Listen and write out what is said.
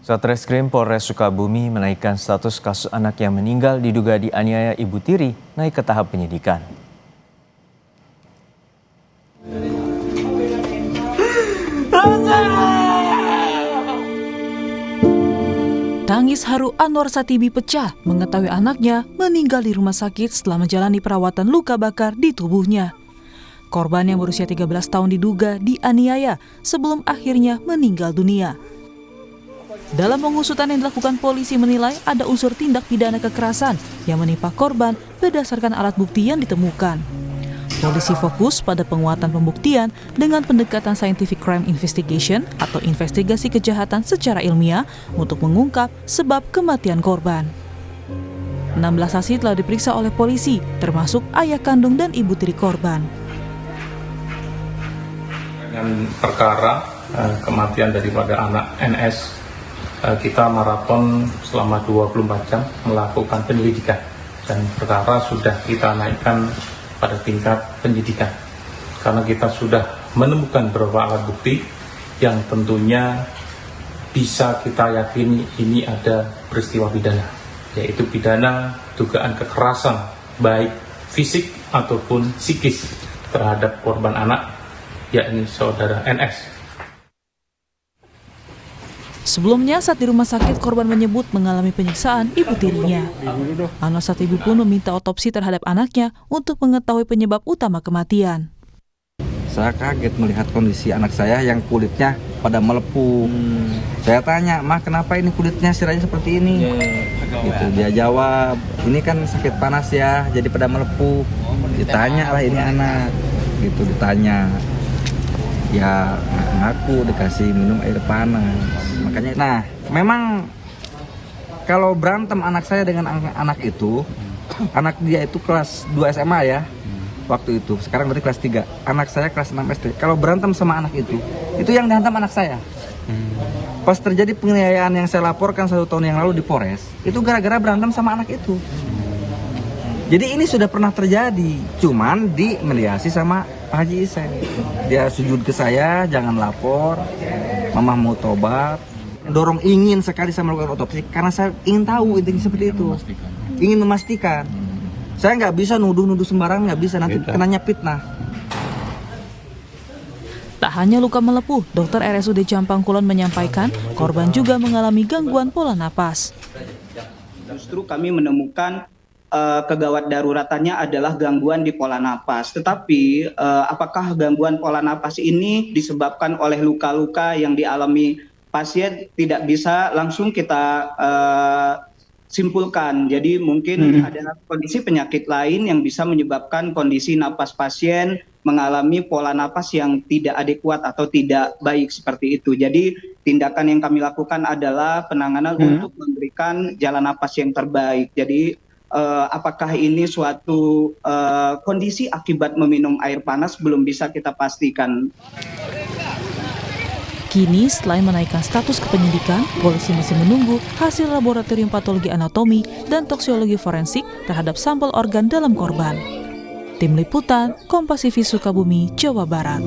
Satreskrim Polres Sukabumi menaikkan status kasus anak yang meninggal diduga dianiaya ibu tiri naik ke tahap penyidikan. Tangis haru Anwar Satibi pecah mengetahui anaknya meninggal di rumah sakit setelah menjalani perawatan luka bakar di tubuhnya. Korban yang berusia 13 tahun diduga dianiaya sebelum akhirnya meninggal dunia. Dalam pengusutan yang dilakukan, polisi menilai ada unsur tindak pidana kekerasan yang menimpa korban berdasarkan alat bukti yang ditemukan. Polisi fokus pada penguatan pembuktian dengan pendekatan scientific crime investigation atau investigasi kejahatan secara ilmiah untuk mengungkap sebab kematian korban. 16 saksi telah diperiksa oleh polisi, termasuk ayah kandung dan ibu tiri korban. Dengan perkara kematian daripada anak NS, kita maraton selama 24 jam melakukan penyelidikan dan perkara sudah kita naikkan pada tingkat penyidikan karena kita sudah menemukan beberapa alat bukti yang tentunya bisa kita yakini ini ada peristiwa pidana, yaitu pidana dugaan kekerasan baik fisik ataupun psikis terhadap korban anak, yakni saudara NS. Sebelumnya saat di rumah sakit, korban menyebut mengalami penyiksaan ibu tirinya. Anwar Satibi pun meminta otopsi terhadap anaknya untuk mengetahui penyebab utama kematian. Saya kaget melihat kondisi anak saya yang kulitnya pada melepuh. Saya tanya, "Ma, kenapa ini kulitnya siranya seperti ini?" Gitu. Dia jawab, "Ini kan sakit panas ya, jadi pada melepuh." Ditanya lah ini anak, gitu ditanya. Ya ngaku dikasih minum air panas. Makanya, nah memang kalau berantem anak saya dengan anak itu, anak dia itu kelas 2 SMA ya, waktu itu, sekarang berarti kelas 3, anak saya kelas 6 SD. Kalau berantem sama anak itu yang dihantam anak saya. Pas terjadi penganiayaan yang saya laporkan 1 tahun yang lalu di Polres, itu gara-gara berantem sama anak itu. Jadi ini sudah pernah terjadi, cuman dimediasi sama Pak Haji Isen. Dia sujud ke saya, jangan lapor, Mama mau tobat. Dorong ingin sekali saya melakukan otopsi karena saya ingin tahu intinya seperti itu. Ingin memastikan. Saya nggak bisa nuduh-nuduh sembarangan, nggak bisa, nanti kenanya fitnah. Tak hanya luka melepuh, dokter RSUD Jampang Kulon menyampaikan korban juga mengalami gangguan pola napas. Justru kami menemukan kegawat daruratannya adalah gangguan di pola napas. Tetapi apakah gangguan pola napas ini disebabkan oleh luka-luka yang dialami pasien, tidak bisa langsung kita simpulkan. Jadi mungkin ada kondisi penyakit lain yang bisa menyebabkan kondisi napas pasien mengalami pola napas yang tidak adekuat atau tidak baik seperti itu. Jadi tindakan yang kami lakukan adalah penanganan untuk memberikan jalan napas yang terbaik. Jadi apakah ini suatu kondisi akibat meminum air panas belum bisa kita pastikan. Kini selain menaikkan status kepenyidikan, polisi masih menunggu hasil laboratorium patologi anatomi dan toksiologi forensik terhadap sampel organ dalam korban. Tim Liputan, Kompas TV Sukabumi, Jawa Barat.